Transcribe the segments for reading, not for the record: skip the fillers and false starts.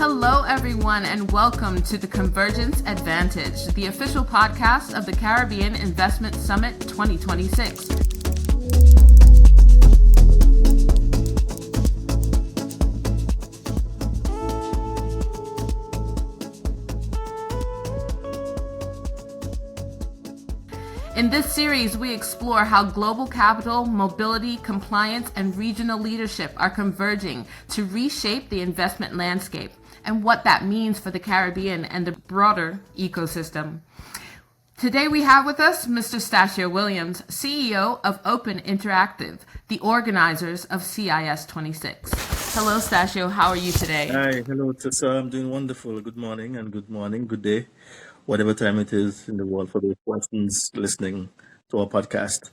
Hello, everyone, and welcome to the Convergence Advantage, the official podcast of the Caribbean Investment Summit 2026. In this series, we explore how global capital, mobility, compliance, and regional leadership are converging to reshape the investment landscape and what that means for the Caribbean and the broader ecosystem. Today we have with us Mr. Stachio Williams, CEO of Open Interactive, the organizers of CIS 26. Hello, Stachio. How are you today? Hi, hello, Tessa. I'm doing wonderful. Good morning, good day, whatever time it is in the world for those persons listening to our podcast.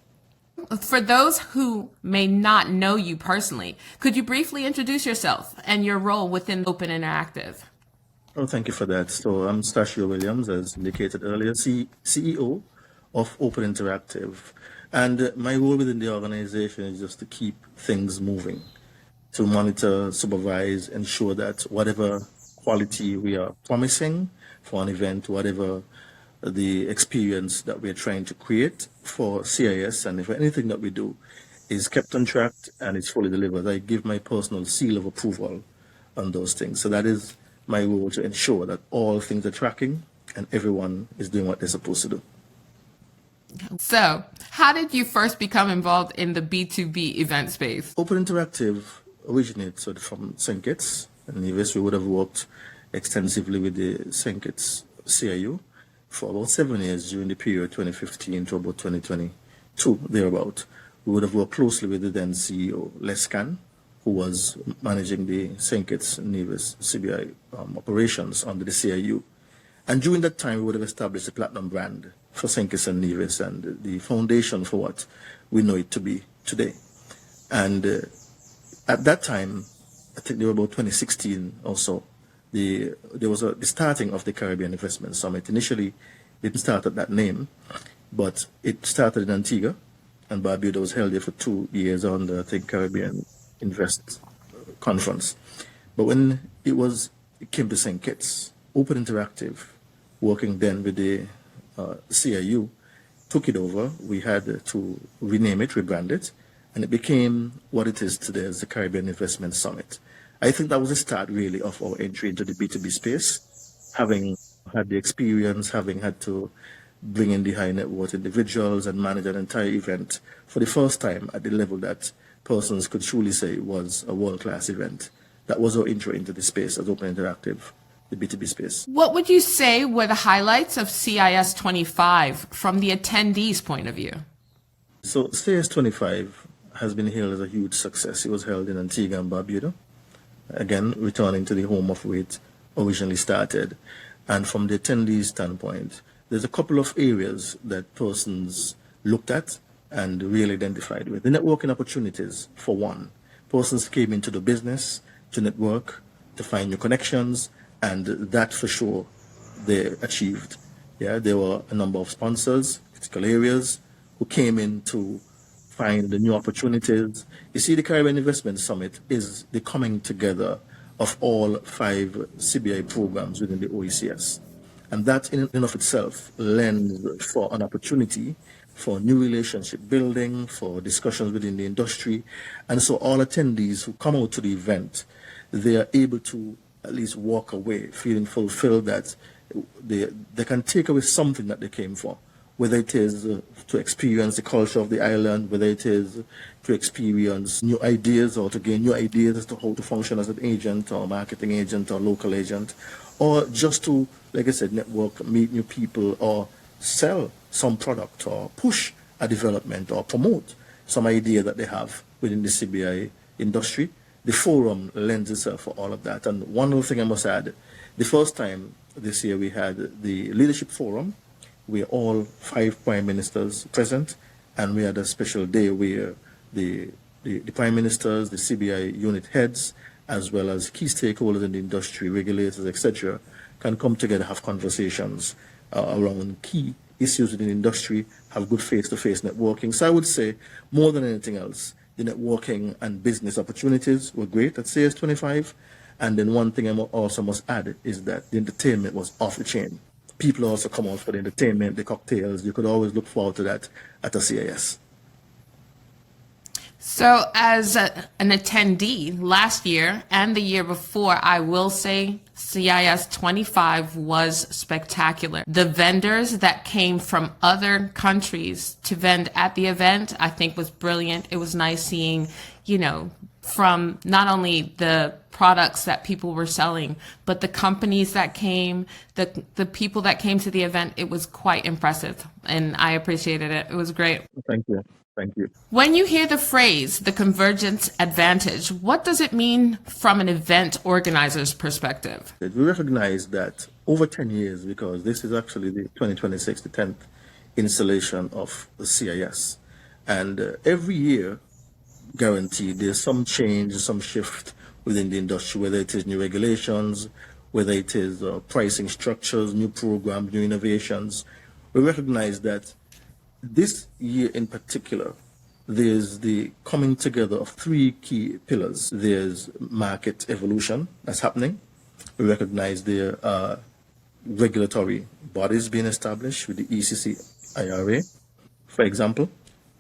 For those who may not know you personally, could you briefly introduce yourself and your role within Open Interactive? Oh, thank you for that. So I'm Stachio Williams, as indicated earlier, CEO of Open Interactive. And my role within the organization is just to keep things moving, to monitor, supervise, ensure that whatever quality we are promising for an event, whatever the experience that we're trying to create for CIS, and if anything that we do is kept on track and it's fully delivered, I give my personal seal of approval on those things. So that is my role, to ensure that all things are tracking and everyone is doing what they're supposed to do. So, how did you first become involved in the B2B event space? Open Interactive originates from St. Kitts and Nevis. We would have worked extensively with the St. Kitts CIU for about 7 years during the period 2015 to about 2022, thereabout. We would have worked closely with the then CEO, Lescan, who was managing the St. Kitts Nevis CBI operations under the CIU. And during that time, we would have established a platinum brand for St. Kitts and Nevis and the foundation for what we know it to be today. And at that time, I think they were about 2016 or so, there was the starting of the Caribbean Investment Summit. Initially, it didn't start at that name, but it started in Antigua, and Barbuda was held there for 2 years on the, I think, Caribbean Invest Conference. But when it came to St. Kitts, Open Interactive, working then with the CIU, took it over. We had to rename it, rebrand it, and it became what it is today as the Caribbean Investment Summit. I think that was the start, really, of our entry into the B2B space, having had the experience, having had to bring in the high net worth individuals and manage an entire event for the first time at the level that persons could truly say was a world-class event. That was our entry into the space as Open Interactive, the B2B space. What would you say were the highlights of CIS 25 from the attendees' point of view? So CIS 25 has been hailed as a huge success. It was held in Antigua and Barbuda, again, returning to the home of where it originally started. And from the attendees' standpoint, there's a couple of areas that persons looked at and really identified with. The networking opportunities, for one. Persons came into the business to network, to find new connections, and that for sure they achieved. Yeah, there were a number of sponsors, critical areas, who came in to find the new opportunities. You see, the Caribbean Investment Summit is the coming together of all 5 CBI programs within the OECS. And that in and of itself lends for an opportunity for new relationship building, for discussions within the industry. And so all attendees who come out to the event, they are able to at least walk away feeling fulfilled, that they can take away something that they came for, whether it is to experience the culture of the island, whether it is to experience new ideas or to gain new ideas as to how to function as an agent or marketing agent or local agent, or just to, like I said, network, meet new people, or sell some product or push a development or promote some idea that they have within the CBI industry. The forum lends itself for all of that. And one other thing I must add, the first time this year we had the leadership forum, where all 5 prime ministers present, and we had a special day where the prime ministers, the CBI unit heads, as well as key stakeholders in the industry, regulators, etc., can come together, have conversations around key issues within the industry, have good face-to-face networking. So I would say, more than anything else, the networking and business opportunities were great at CIS 25, And then one thing I also must add is that the entertainment was off the chain. People also come out for the entertainment, the cocktails. You could always look forward to that at a CIS. So, as an attendee last year and the year before, I will say CIS 25 was spectacular. The vendors that came from other countries to vend at the event, I think was brilliant. It was nice seeing, from not only the products that people were selling, but the companies that came, the people that came to the event. It was quite impressive, and I appreciated it. It was great. Thank you. Thank you. When you hear the phrase, the Convergence Advantage, what does it mean from an event organizer's perspective? We recognize that over 10 years, because this is actually the 2026, the 10th installation of the CIS, and every year, guaranteed, there's some change, some shift within the industry, whether it is new regulations, whether it is pricing structures, new programs, new innovations. We recognize that this year in particular, there's the coming together of three key pillars. There's market evolution that's happening. We recognize there are regulatory bodies being established with the ECC IRA, for example.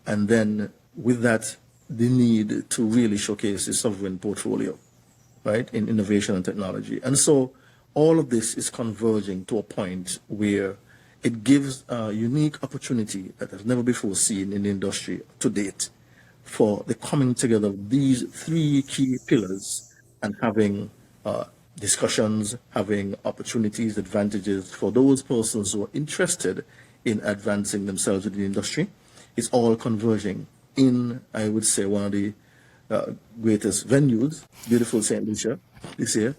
And then with that, the need to really showcase the sovereign portfolio, right, in innovation and technology. And so all of this is converging to a point where it gives a unique opportunity that has never before seen in the industry to date for the coming together of these three key pillars and having discussions, having opportunities, advantages for those persons who are interested in advancing themselves in the industry. It's all converging in, I would say, one of the greatest venues, beautiful St. Lucia this year.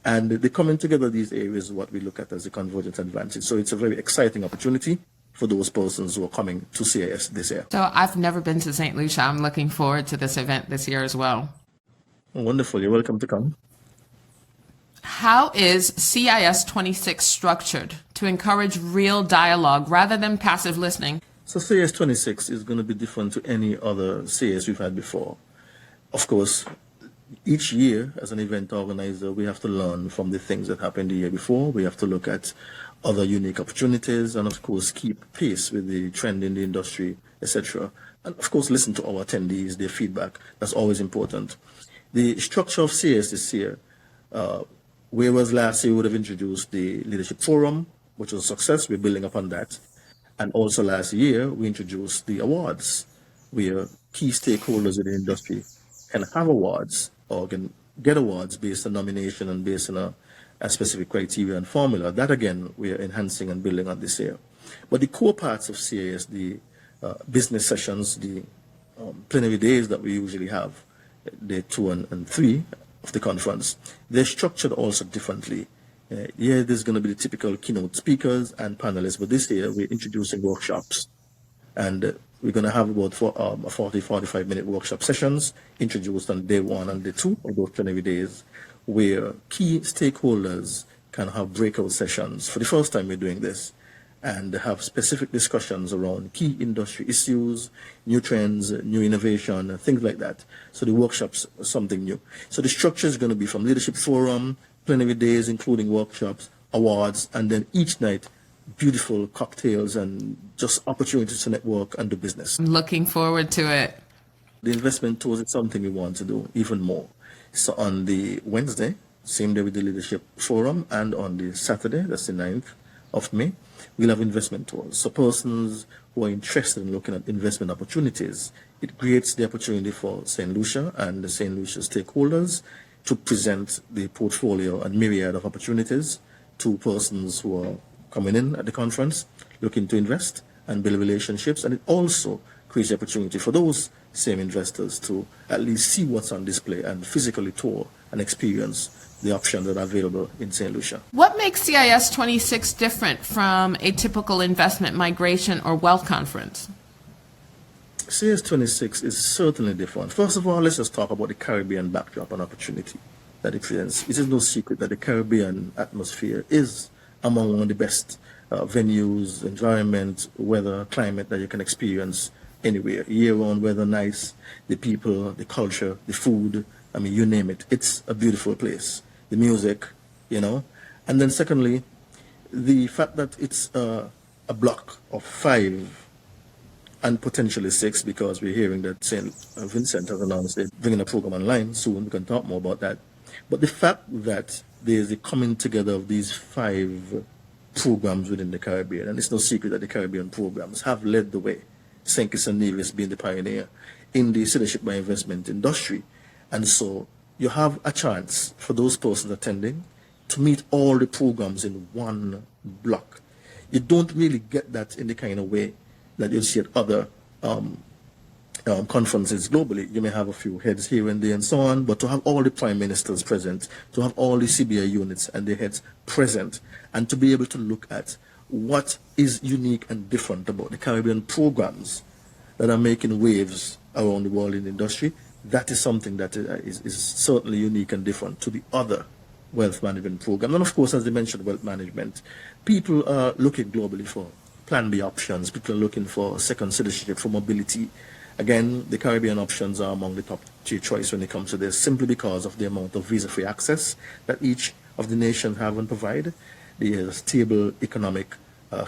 And the coming together of these areas is what we look at as the Convergence Advantage. So it's a very exciting opportunity for those persons who are coming to CIS this year. So I've never been to St. Lucia. I'm looking forward to this event this year as well. Wonderful. You're welcome to come. How is CIS 26 structured to encourage real dialogue rather than passive listening? So CIS 26 is going to be different to any other CIS we've had before. Of course, each year, as an event organizer, we have to learn from the things that happened the year before. We have to look at other unique opportunities and, of course, keep pace with the trend in the industry, etc. And, of course, listen to our attendees, their feedback. That's always important. The structure of CIS this year, whereas last year we would have introduced the Leadership Forum, which was a success. We're building upon that. And also last year, we introduced the awards, where key stakeholders in the industry can have awards or can get awards based on nomination and based on a specific criteria and formula. That, again, we are enhancing and building on this year. But the core parts of CIS, the business sessions, the plenary days that we usually have, day 2 and 3 of the conference, they're structured also differently. Yeah, there's going to be the typical keynote speakers and panelists, but this year we're introducing workshops. And we're going to have about 45-minute workshop sessions introduced on day 1 and day 2 of those plenary days, where key stakeholders can have breakout sessions. For the first time we're doing this, and have specific discussions around key industry issues, new trends, new innovation, things like that. So the workshops are something new. So the structure is going to be from Leadership Forum, plenary days, including workshops, awards, and then each night, beautiful cocktails and just opportunities to network and do business. I'm looking forward to it. The investment tours is something we want to do even more. So on the Wednesday, same day with the Leadership Forum, and on the Saturday, that's the 9th of May, we'll have investment tours. So persons who are interested in looking at investment opportunities, it creates the opportunity for St. Lucia and the St. Lucia stakeholders to present the portfolio and myriad of opportunities to persons who are coming in at the conference, looking to invest and build relationships. And it also creates the opportunity for those same investors to at least see what's on display and physically tour and experience the options that are available in St. Lucia. What makes CIS 26 different from a typical investment migration or wealth conference? CIS 26 is certainly different. First of all, let's just talk about the Caribbean backdrop and opportunity that it presents. It is no secret that the Caribbean atmosphere is among one of the best venues, environment, weather, climate that you can experience anywhere. Year-round weather, nice, the people, the culture, the food, I mean, you name it. It's a beautiful place the music, and then secondly, the fact that it's a block of 5 and potentially 6, because we're hearing that St. Vincent has announced they're bringing a program online soon. We can talk more about that. But the fact that there's a coming together of these 5 programs within the Caribbean, and it's no secret that the Caribbean programs have led the way, St. Kitts and Nevis being the pioneer in the citizenship by investment industry. And so you have a chance for those persons attending to meet all the programs in one block. You don't really get that in the kind of way that you see at other conferences globally. You may have a few heads here and there and so on, but to have all the prime ministers present, to have all the CBI units and their heads present, and to be able to look at what is unique and different about the Caribbean programs that are making waves around the world in the industry, that is something that is certainly unique and different to the other wealth management programs. And of course, as they mentioned, wealth management, people are looking globally for Plan B options. People are looking for second citizenship, for mobility. Again, the Caribbean options are among the top 3 choice when it comes to this, simply because of the amount of visa-free access that each of the nations have and provide, the stable economic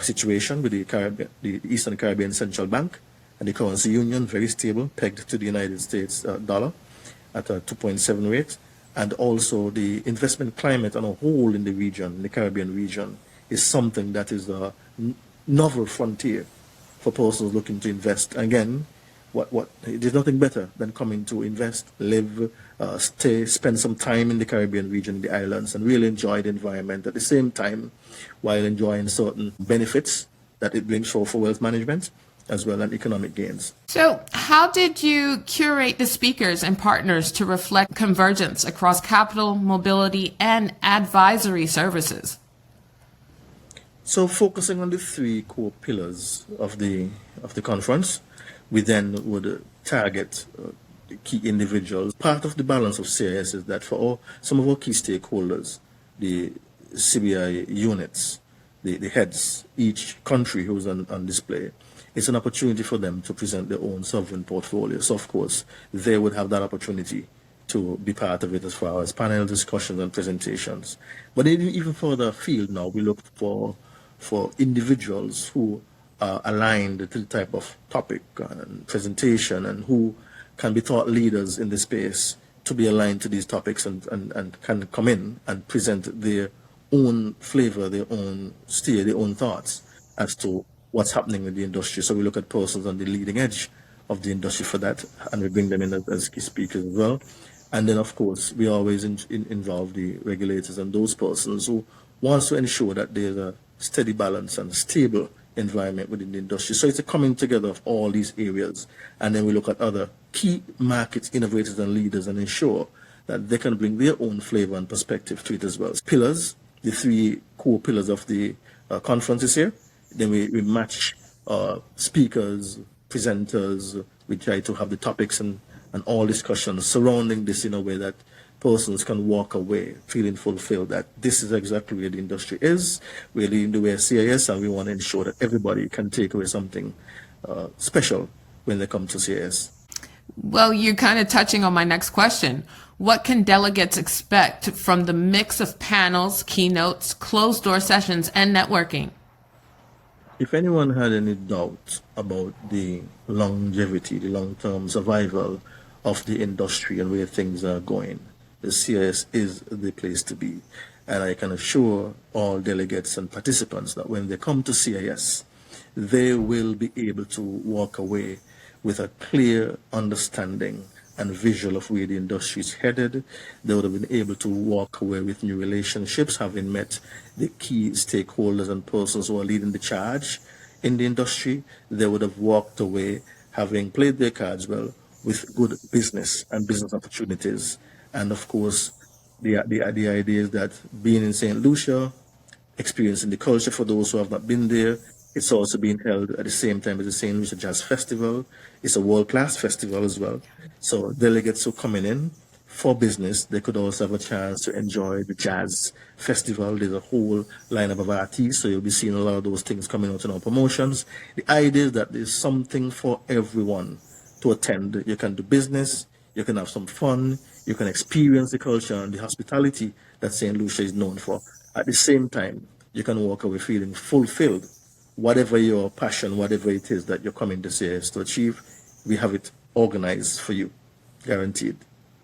situation with the Caribbean, the Eastern Caribbean Central Bank, and the currency union, very stable, pegged to the United States dollar at a 2.7 rate, and also the investment climate on a whole in the region, in the Caribbean region, is something that is a novel frontier for persons looking to invest. Again, there's nothing better than coming to invest, live, stay, spend some time in the Caribbean region, in the islands, and really enjoy the environment at the same time, while enjoying certain benefits that it brings for wealth management, as well as economic gains. So how did you curate the speakers and partners to reflect convergence across capital, mobility, and advisory services? So focusing on the 3 core pillars of the conference, we then would target the key individuals. Part of the balance of CIS is that for some of our key stakeholders, the CBI units, the heads, each country who's on display, it's an opportunity for them to present their own sovereign portfolio. So of course, they would have that opportunity to be part of it as far as panel discussions and presentations. But even further afield now, we look for individuals who are aligned to the type of topic and presentation, and who can be thought leaders in the space to be aligned to these topics and can come in and present their own flavor, their own steer, their own thoughts as to what's happening with the industry. So we look at persons on the leading edge of the industry for that, and we bring them in as key speakers as well. And then, of course, we always involve the regulators and those persons who wants to ensure that there's a steady balance and stable environment within the industry. So it's a coming together of all these areas. And then we look at other key markets, innovators and leaders, and ensure that they can bring their own flavor and perspective to it as well. Pillars, the 3 core pillars of the conferences here. Then we match speakers, presenters. We try to have the topics and all discussions surrounding this in a way that persons can walk away feeling fulfilled that this is exactly where the industry is. We're leading the way as CIS, and we want to ensure that everybody can take away something special when they come to CIS. Well, you're kind of touching on my next question. What can delegates expect from the mix of panels, keynotes, closed-door sessions, and networking? If anyone had any doubt about the longevity, the long-term survival of the industry and where things are going, the CIS is the place to be. And I can assure all delegates and participants that when they come to CIS, they will be able to walk away with a clear understanding and visual of where the industry is headed. They would have been able to walk away with new relationships, having met the key stakeholders and persons who are leading the charge in the industry. They would have walked away having played their cards well with good business and business opportunities. And of course, the idea is that being in St. Lucia, experiencing the culture for those who have not been there, it's also being held at the same time as the St. Lucia Jazz Festival. It's a world-class festival as well. So delegates who are coming in for business, they could also have a chance to enjoy the jazz festival. There's a whole lineup of artists, so you'll be seeing a lot of those things coming out in our promotions. The idea is that there's something for everyone to attend. You can do business, you can have some fun, you can experience the culture and the hospitality that St. Lucia is known for. At the same time, you can walk away feeling fulfilled. Whatever your passion, whatever it is that you're coming to CIS to achieve, we have it organized for you, guaranteed.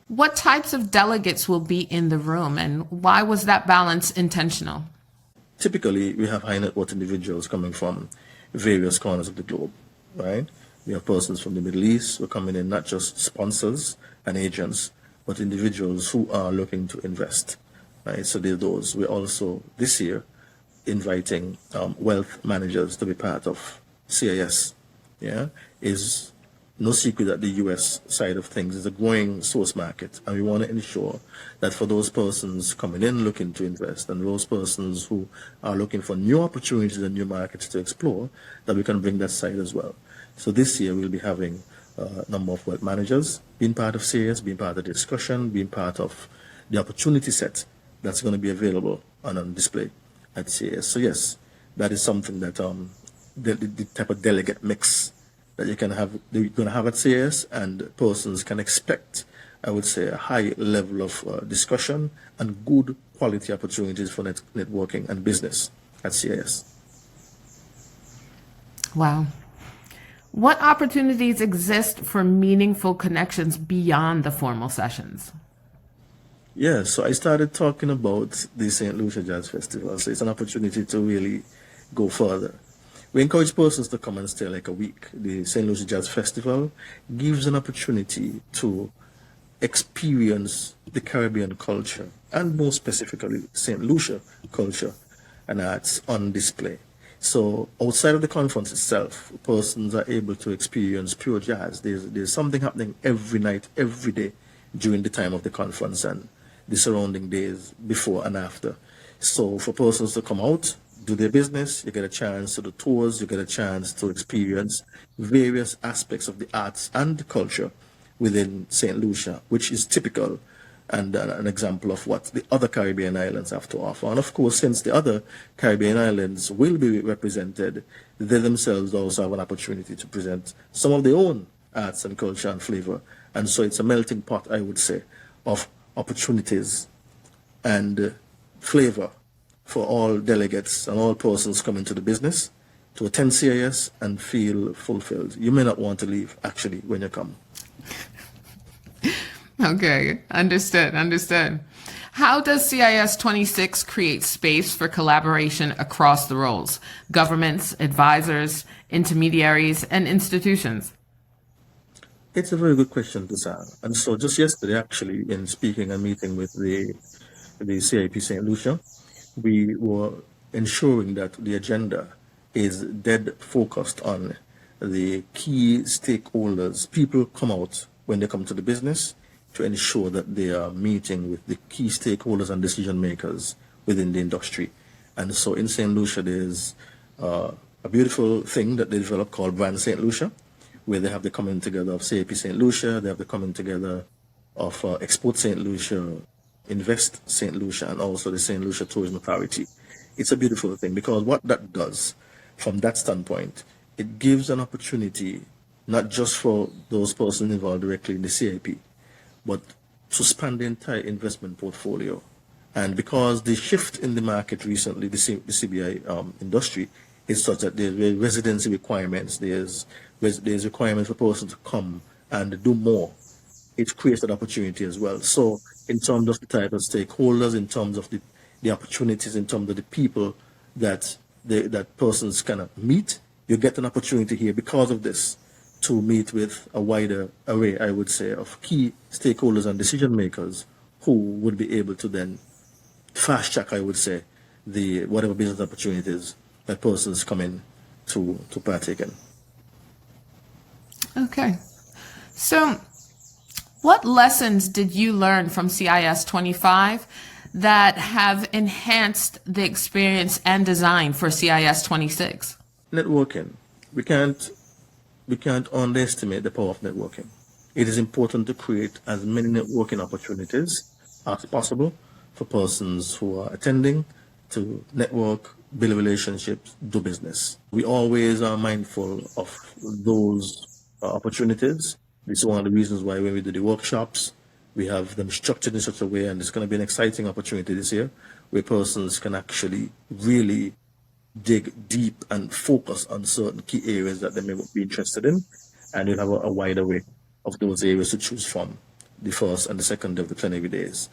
What types of delegates will be in the room, and why was that balance intentional? Typically, we have high net worth individuals coming from various corners of the globe, right? We have persons from the Middle East who are coming in, not just sponsors and agents, but individuals who are looking to invest, right? So there are those. We're also, this year, inviting wealth managers to be part of CIS. Yeah, is no secret that the U.S. side of things is a growing source market, and we want to ensure that for those persons coming in looking to invest and those persons who are looking for new opportunities and new markets to explore, that we can bring that side as well. So this year we'll be having a number of wealth managers being part of CIS, being part of the discussion, being part of the opportunity set that's going to be available and on display at CIS. So yes, that is something that the type of delegate mix that you're going to have at CIS, and persons can expect, I would say, a high level of discussion and good quality opportunities for networking and business at CIS. Wow. What opportunities exist for meaningful connections beyond the formal sessions? Yeah, so I started talking about the St. Lucia Jazz Festival. So it's an opportunity to really go further. We encourage persons to come and stay like a week. The St. Lucia Jazz Festival gives an opportunity to experience the Caribbean culture, and more specifically St. Lucia culture and arts on display. So outside of the conference itself, persons are able to experience pure jazz. There's something happening every night, every day during the time of the conference and the surrounding days before and after. So for persons to come out, do their business, you get a chance to do tours, you get a chance to experience various aspects of the arts and culture within St. Lucia, which is typical and an example of what the other Caribbean islands have to offer. And of course, since the other Caribbean islands will be represented, they themselves also have an opportunity to present some of their own arts and culture and flavor. And so it's a melting pot, I would say, of opportunities and flavor for all delegates and all persons coming to the business to attend CIS and feel fulfilled. You may not want to leave, actually, when you come. Okay, understood. How does CIS 26 create space for collaboration across the roles, governments, advisors, intermediaries, and institutions? It's a very good question to Sam. And so just yesterday, actually, in speaking and meeting with the CIP St. Lucia, we were ensuring that the agenda is dead focused on the key stakeholders. People come out when they come to the business to ensure that they are meeting with the key stakeholders and decision makers within the industry. And so in St. Lucia, there's a beautiful thing that they developed called Brand St. Lucia, where they have the coming together of CAP St. Lucia, they have the coming together of Export St. Lucia, Invest St. Lucia, and also the St. Lucia Tourism Authority. It's a beautiful thing because what that does from that standpoint, it gives an opportunity not just for those persons involved directly in the CIP, but to span the entire investment portfolio. And because the shift in the market recently, the CBI industry, is such that there's residency requirements, there's requirements for persons to come and do more. It creates that opportunity as well. So in terms of the type of stakeholders, in terms of the opportunities, in terms of the people that persons cannot meet, you get an opportunity here because of this to meet with a wider array, I would say, of key stakeholders and decision makers who would be able to then fast track, I would say, the whatever business opportunities that persons come in to partake in. Okay. So what lessons did you learn from CIS 25 that have enhanced the experience and design for CIS 26? Networking. We can't underestimate the power of networking. It is important to create as many networking opportunities as possible for persons who are attending to network, build relationships, do business. We always are mindful of those opportunities. This is one of the reasons why when we do the workshops We have them structured in such a way, and it's going to be an exciting opportunity this year where persons can actually really dig deep and focus on certain key areas that they may be interested in, and you'll have a wider way of those areas to choose from, the first and the second of the plenary days.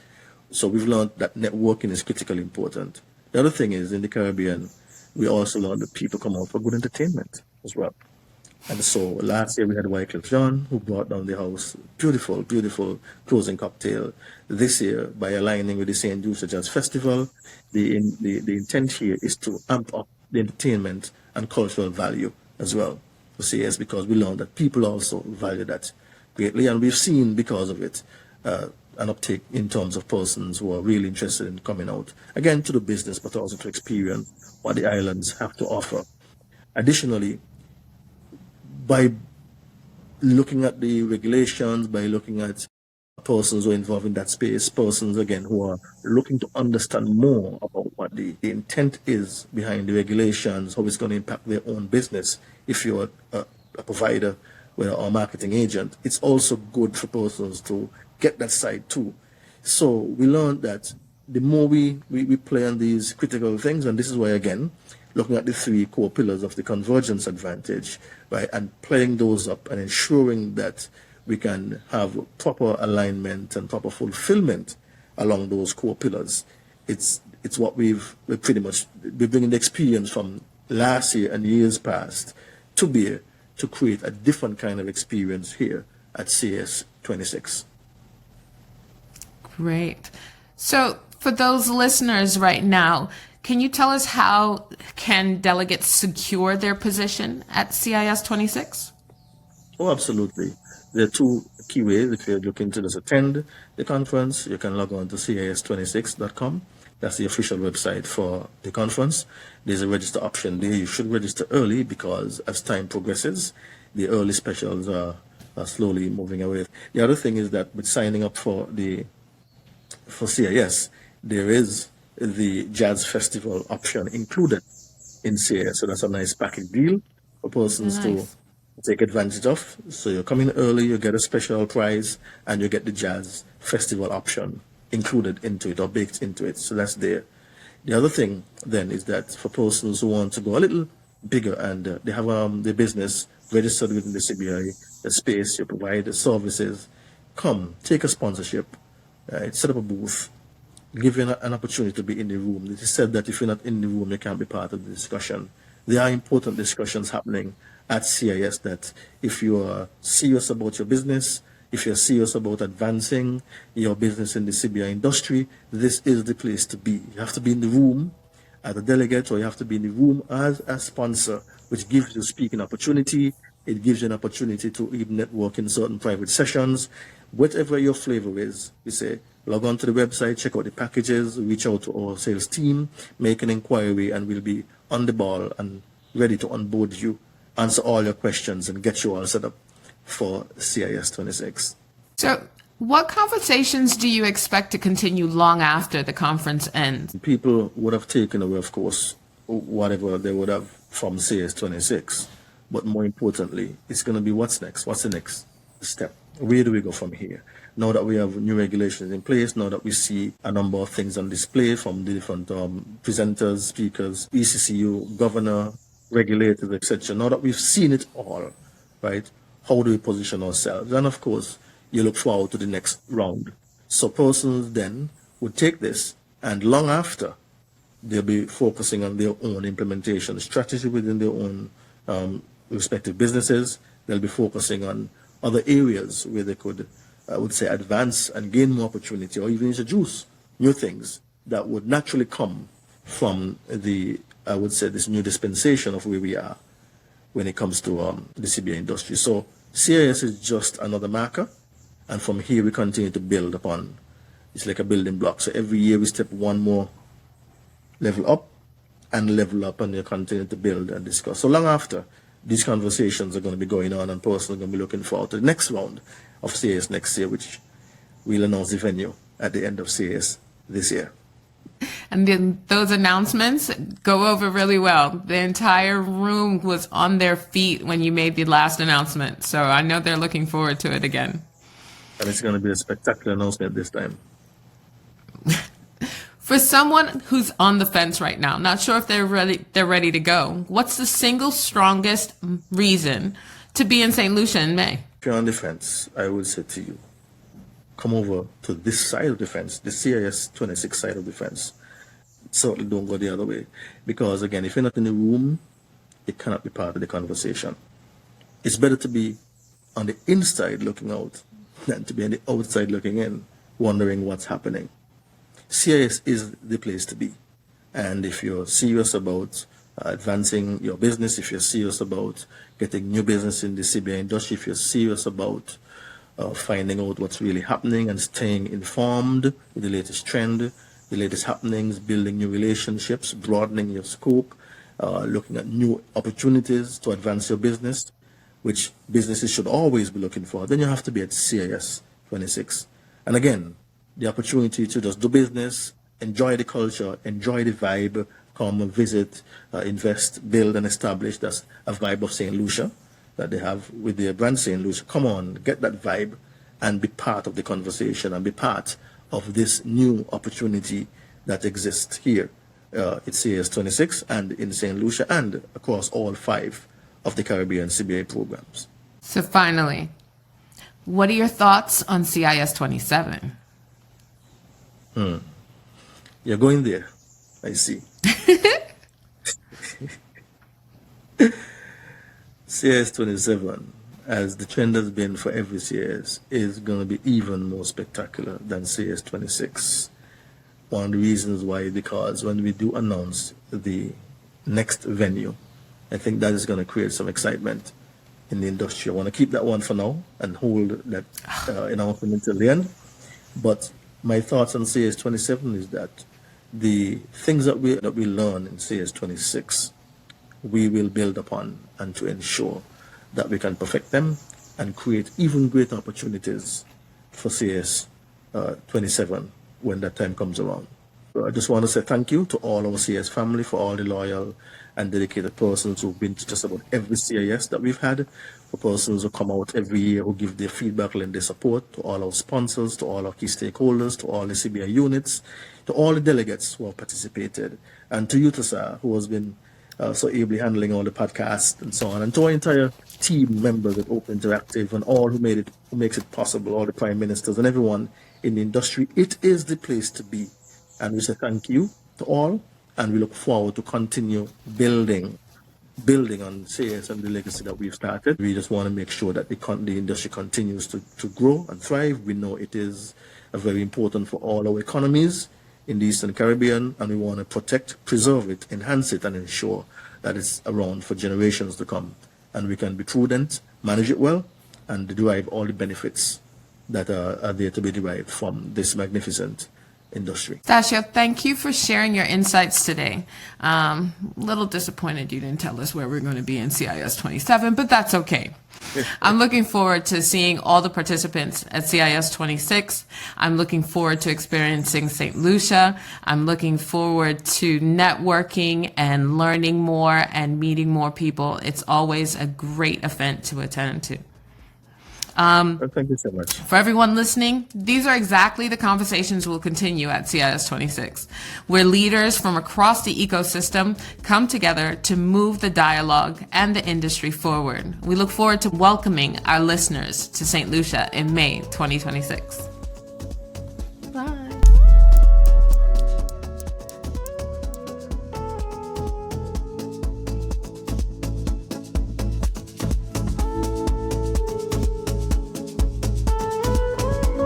So we've learned that networking is critically important. The other thing is, in the Caribbean, we also learned that people come out for good entertainment as well. And so last year we had Wycliffe John, who brought down the house. Beautiful, beautiful closing cocktail. This year, by aligning with the St. Lucia Jazz Festival, the intent here is to amp up the entertainment and cultural value as well for CS, because we learned that people also value that greatly. And we've seen, because of it, an uptake in terms of persons who are really interested in coming out, again, to the business, but also to experience what the islands have to offer. Additionally, by looking at the regulations, by looking at persons who are involved in that space, persons, again, who are looking to understand more about what the intent is behind the regulations, how it's going to impact their own business. If you're a provider or a marketing agent, it's also good for persons to get that side too. So we learned that the more we play on these critical things, and this is why, again, looking at the three core pillars of the Convergence Advantage, right, and playing those up and ensuring that we can have proper alignment and proper fulfillment along those core pillars. It's what we're bringing the experience from last year and years past to bear to create a different kind of experience here at CS 26. Great. So for those listeners right now, can you tell us how can delegates secure their position at CIS 26? Oh, absolutely. There are two key ways. If you're looking to just attend the conference, you can log on to cis26.com. That's the official website for the conference. There's a register option there. You should register early, because as time progresses, the early specials are slowly moving away. The other thing is that with signing up for CIS, there is the Jazz Festival option included in CIS. So that's a nice package deal for persons to take advantage of. So you're coming early, you get a special prize, and you get the Jazz Festival option included into it or baked into it. So that's there. The other thing then is that for persons who want to go a little bigger and they have their business registered within the CBI, the space you provide, the services, come, take a sponsorship, set up a booth, give you an opportunity to be in the room. It is said that if you're not in the room, you can't be part of the discussion. There are important discussions happening at CIS that if you are serious about your business, if you're serious about advancing your business in the CBI industry, this is the place to be. You have to be in the room as a delegate, or you have to be in the room as a sponsor, which gives you speaking opportunity. It gives you an opportunity to even network in certain private sessions. Whatever your flavor is, we say, log on to the website, check out the packages, reach out to our sales team, make an inquiry, and we'll be on the ball and ready to onboard you, answer all your questions, and get you all set up for CIS 26. So what conversations do you expect to continue long after the conference ends? People would have taken away, of course, whatever they would have from CIS 26. But more importantly, it's going to be what's next? What's the next step? Where do we go from here? Now that we have new regulations in place, now that we see a number of things on display from the different presenters, speakers, ECCU, governor, regulators, etc. Now that we've seen it all, right? How do we position ourselves? And of course, you look forward to the next round. So persons then would take this, and long after, they'll be focusing on their own implementation strategy within their own respective businesses. They'll be focusing on other areas where they could, I would say, advance and gain more opportunity, or even introduce new things that would naturally come from I would say, this new dispensation of where we are when it comes to the CBI industry. So CIS is just another marker, and from here we continue to build upon. It's like a building block. So every year we step one more level up, and you continue to build and discuss. So long after, these conversations are going to be going on, and persons are going to be looking forward to the next round of CIS next year, which we'll announce the venue at the end of CIS this year. And then those announcements go over really well. The entire room was on their feet when you made the last announcement. So I know they're looking forward to it again. And it's going to be a spectacular announcement this time. For someone who's on the fence right now, not sure if they're ready to go, what's the single strongest reason to be in St. Lucia in May? If you're on the fence, I would say to you, come over to this side of the fence, the CIS 26 side of the fence. Certainly don't go the other way. Because again, if you're not in the room, it cannot be part of the conversation. It's better to be on the inside looking out than to be on the outside looking in, wondering what's happening. CIS is the place to be. And if you're serious about advancing your business, if you're serious about getting new business in the CBI industry, if you're serious about finding out what's really happening and staying informed with the latest trend, the latest happenings, building new relationships, broadening your scope, looking at new opportunities to advance your business, which businesses should always be looking for, then you have to be at CIS 26. And again, the opportunity to just do business, enjoy the culture, enjoy the vibe, come visit, invest, build, and establish. That's a vibe of St. Lucia that they have with their brand St. Lucia. Come on, get that vibe and be part of the conversation and be part of this new opportunity that exists here. It's CIS 26 and in St. Lucia and across all 5 of the Caribbean CBA programs. So finally, what are your thoughts on CIS 27? You're going there, I see. CIS 27, as the trend has been for every CIS, is going to be even more spectacular than CIS 26. One of the reasons why, because when we do announce the next venue, I think that is going to create some excitement in the industry. I want to keep that one for now and hold that announcement until the end. But my thoughts on CIS 27 is that the things that we learn in CIS 26, we will build upon and to ensure that we can perfect them and create even greater opportunities for CIS 27 when that time comes around. So I just want to say thank you to all our CIS family for all the loyal and dedicated persons who've been to just about every CIS that we've had, for persons who come out every year, who give their feedback and their support, to all our sponsors, to all our key stakeholders, to all the CBI units, to all the delegates who have participated, and to you, Tessa, who has been so ably handling all the podcasts and so on, and to our entire team members at Open Interactive and all who makes it possible, all the prime ministers and everyone in the industry. It is the place to be. And we say thank you to all, and we look forward to continue building on CIS and the legacy that we've started. We just want to make sure that the industry continues to grow and thrive. We know it is very important for all our economies in the Eastern Caribbean, and we want to protect, preserve it, enhance it, and ensure that it's around for generations to come. And we can be prudent, manage it well, and derive all the benefits that are there to be derived from this magnificent industry. Stachio, thank you for sharing your insights today. Little disappointed you didn't tell us where we're going to be in CIS 27, but that's okay. I'm looking forward to seeing all the participants at CIS 26. I'm looking forward to experiencing St. Lucia. I'm looking forward to networking and learning more and meeting more people. It's always a great event to attend to. Thank you so much. For everyone listening, these are exactly the conversations we'll continue at CIS 26, where leaders from across the ecosystem come together to move the dialogue and the industry forward. We look forward to welcoming our listeners to St. Lucia in May 2026.